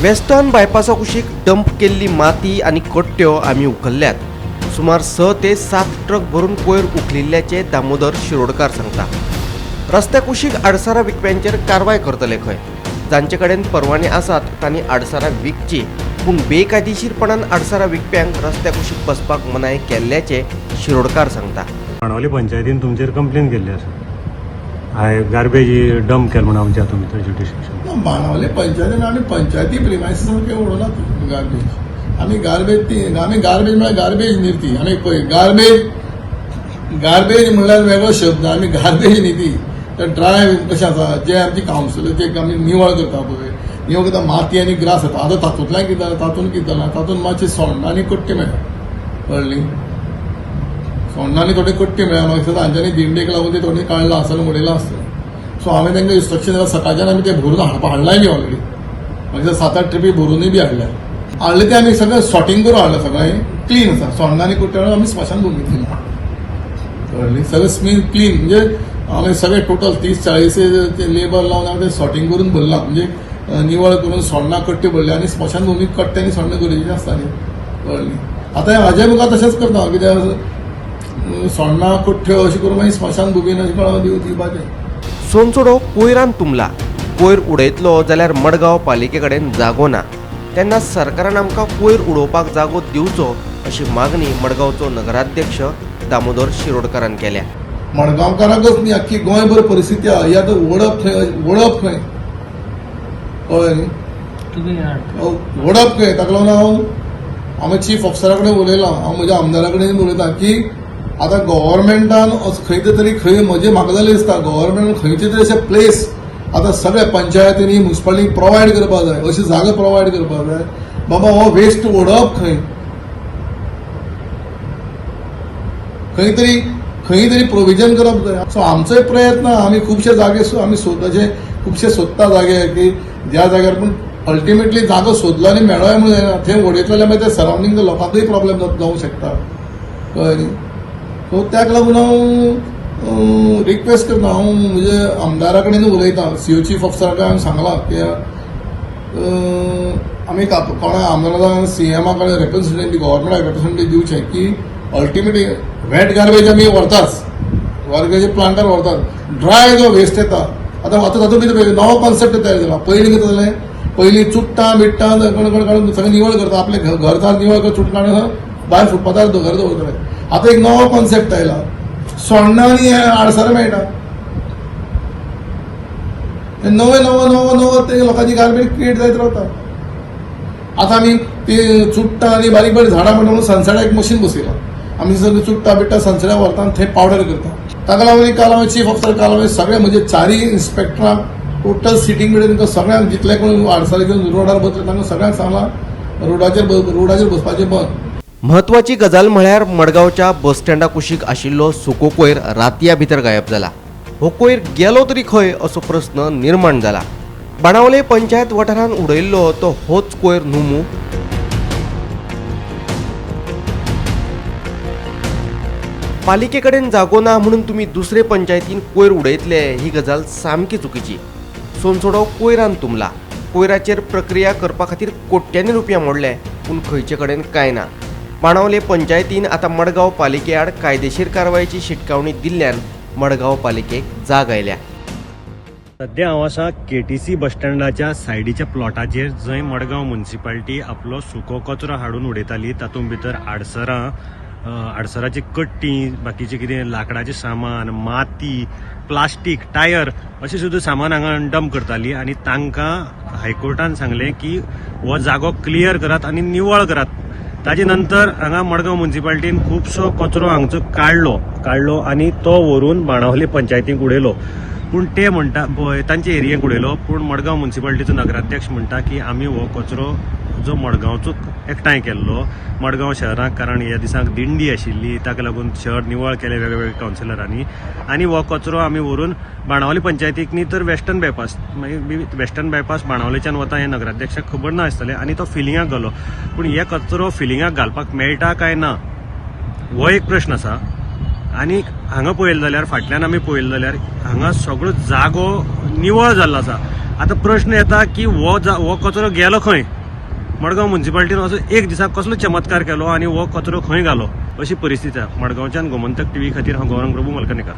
Western बायपासा कुशीक dump केल्ली माती आनी कट्ट्यो आमी उखल्ल्यात. सुमार 6 ते 7 ट्रक भरून कोयर उखलिल्ल्याचे दामोदर शिरोडकार सांगता. रस्त्या कुशीक आडसारां विकप्यांचेर कारवाय करतले खंय. जांचे कडेन परवाने आसात तांणी आडसारां विकची, पूण बेकायदेशीरपणान आडसारां विकप्यांक रस्त्या कुशीक बसपाक मनाय केल्ल्याचे शिरोडकार सांगता. बाणावले पंचायतीन तुमचेर कंप्लेन केल्ली आसा. हाय गार्बेज डंप केला म्हणून आमच्या हातून भितर ज्युडिशियल. बाणावले पंचायतीन आमी पंचायती प्रिमायसीस सारके उडोवनात गार्बेज. आमी गार्बेज म्हळ्यार गार्बेज न्ही ती. आमी पळय गार्बेज म्हणल्यार वेगळो शब्द. आमी गार्बेज न्ही ती. तर ड्राय कशें आसा जे आमची कावन्सिल जे आमी निवळ करता पळय, निवळ करता माती आनी ग्रास जाता. आतां तातूंतल्यान कितें जालां, तातूंत कितें जालां, तातूंत मातशें सोंड आनी कट्टी मेळटा. कळ्ळी? सोंडांनी थोडे कट्टी मेळ्ळा. म्हाका दिसता तांच्यांनी दिंडेक लागून ते थोडे काडला आसतलें, उडयलां आसतलें. सो हांवें तांकां इन्स्ट्रक्शन दिलां. सकाळच्यान आमी ते भरून हाडलाय बी ऑलरेडी. म्हाका दिसता 7-8 ट्रिपी भरूनय बी हाडल्या. हाडले ते आमी सगळें सॉर्टिंग करून हाडलें. सगळें क्लीन आसा. सोंडांनी कट्टी हाडून आमी स्मशान भूमीत दिला. कळ्ळी? सगळें क्लीन म्हणजे हांवें सगळें टोटल 30-40 लेबर लावन हांवें ते सॉर्टिंग करून भरलां. म्हणजे निवळ करून सोंडां कट्टी भरले आनी स्मशान भूमीक कट्ट्यांनी सोंडां गरजेचें आसता न्ही. कळ्ळी? आतां हाजे मुखार तशेंच करता. कित्याक सोंडां कट्ट्यो अशें करून मागीर स्मशान भुमीन अशें कळाव दिवपाचें. सोनचोडो कोयरान तुंबला. कोयर उडयतलो जाल्यार मडगांव पालिके कडेन जागो ना. तेन्ना सरकारान आमकां कोयर उडोवपाक जागो दिवचो अशी मागणी मडगांवचो नगराध्यक्ष दामोदर शिरोडकारान केल्या. मडगांवकारांकच न्ही, आख्खी गोंयभर परिस्थिती आहा. ही आतां ओडप खंय. कळ्ळें न्ही? ओडप खंय. ताका लागून हांवें चीफ ऑफिसरा कडेन उलयलां. हांव म्हज्या आमदारा कडेन उलयतां की आतां गव्हर्मेंटान खंयचे तरी खंय म्हाका जाल्यार दिसता गव्हर्मेंटान खंयचे तरी अशे प्लेस आतां सगळ्या पंचायतींनी म्युन्सिपालिटीक प्रोवायड करपाक जाय. अशी जागा प्रोवायड करपाक जाय. बाबा हो वेस्ट ओडप खंय तरी प्रोविजन करप जाय. सो आमचोय प्रयत्न. आमी खुबशे जागे आमी खुबशे सोदता जागे की ज्या जाग्यार, पूण अल्टिमेटली जागो सोदलो आनी मेळोय म्हणून जायना. थंय उडयतलो जाल्यार मागीर त्या सरावंडींग लोकांकूय प्रॉब्लेम जावंक शकता. कळ्ळें न्ही? सो त्याक लागून हांव रिक्वेस्ट करता. हांव म्हणजे आमदारा कडेन उलयतां. सीओ चीफ ऑफिसराक हांवें सांगलां की आमी कोणा आमदारान सीएमा कडेन रिप्रेझेंटेटिव्ह गव्हर्मेंटाक रिप्रेझेंटेटिव्ह दिवचें की अल्टिमेटली वेट गार्बेज आमी व्हरताच, गार्बेज प्लांटार व्हरतात. ड्राय जो वेस्ट येता आतां तातूंत कितें नवो कॉन्सेप्ट तयार जाला. पयलीं कितें जालें, पयलीं चुट्टां बिट्टां काडून सगळें निवळ करता. आपलें घरदार निवळ करून चुट्ट काडून भायर फुटपाथार घर दवरतले. आतां एक नवो कॉन्सेप्ट आयला. सोंडां आनी आडसारां मेळटा. नवो ते लोकांची गार्बेज क्रिएट जायत रावता. आतां आमी ती चुट्टां आनी बारीक बारीक झाडां म्हणटा म्हणून सनसेडाक एक मशीन बसयलां. आमी सगळीं चुट्टां बिट्टां सनसेडाक व्हरता आनी थंय पावडर करता. ताका लागून काल हांवें चीफ ऑफिसर काल सगळे म्हणजे 4 इन्स्पेक्टरांक टोटल सिटींग कडेन तांकां सगळ्यांक जितले कोण आडसार घेवन रोडार बसले तांकां सगळ्यांक सांगलां रोडाचेर बसपाचें बंद. म्हत्वाची गजाल म्हळ्यार मडगांवच्या बस स्टँडा कुशीक आशिल्लो सुको कोयर रातया भितर गायब जाला. हो कोयर गेलो तरी खंय असो प्रस्न निर्माण जाला. बाणावले पंचायत वाठारांत उडयल्लो तो होच कोयर न्हू. पालिके कडेन जागो ना म्हणून तुमी दुसरे पंचायतीन कोयर उडयतले ही गजाल सामकी चुकीची. सोनसोडो कोयरान तुंबला. कोयराचेर प्रक्रिया करपा खातीर कोट्यांनी रुपया मोडले, पूण खंयचे कडेन कांय ना. बाणावले पंचायतीन आतां मडगांव पालिके आड कायदेशीर कारवायेची शिटकावणी दिल्ल्यान मडगांव पालिकेक जाग आयल्या. सध्या हांव आसा KTC बस स्टँडाच्या सायडीच्या प्लॉटाचेर, जंय मडगांव म्युन्सिपालिटी आपलो सुको कचरो हाडून उडयताली. तातूंत भितर आडसराची कट्टी, बाकीचे कितें लाकडाचें सामान, माती, प्लास्टीक, टायर अशें सुद्दां सामान हांगा डंप करताली. आनी तांकां हायकोर्टान सांगलें की हो जागो क्लियर करात आनी निवळ करात. ताजे नंतर हांगा मडगांव म्युन्सिपालिटीन खुबसो कचरो हांगचो काडलो आनी तो व्हरून बाणावले पंचायतीक उडयलो. पूण ते म्हणटा पळय तांचे एरियेक उडयलो. पूण मडगांव म्युन्सिपालिटीचो नगराध्यक्ष म्हणटा की आमी हो कचरो जो मडगांवचो एकठांय केल्लो मडगांव शहराक, कारण ह्या दिसाक दिंडी आशिल्ली, ताका लागून शहर निवळ केलें वेगवेगळ्या कावन्सिलरांनी. आनी हो कचरो आमी व्हरून बाणावले पंचायतीक न्ही तर वेस्टर्न बायपास बाणावलेच्यान वता हें नगराध्यक्षाक खबर ना आसतलें. आनी तो फिलिंगाक गेलो. पूण हे कचरो फिलिंगाक घालपाक मेळटा काय ना हो एक प्रश्न आसा. आनी हांगा पळयलें जाल्यार फाटल्यान आमी पळयलें जाल्यार हांगा सगळो जागो निवळ जाल्लो आसा. आता प्रश्न येता की हो कचरो गेलो खंय. मडगांव म्युन्सिपाल्टीन असो एक दिसाक कसलो चमत्कार केलो आनी हो कचरो खंय घालो अशी परिस्थिती आहे. मडगांवच्यान गोमंतक टीव्ही खातीर हांव गौरंग प्रभू मलकणेकर.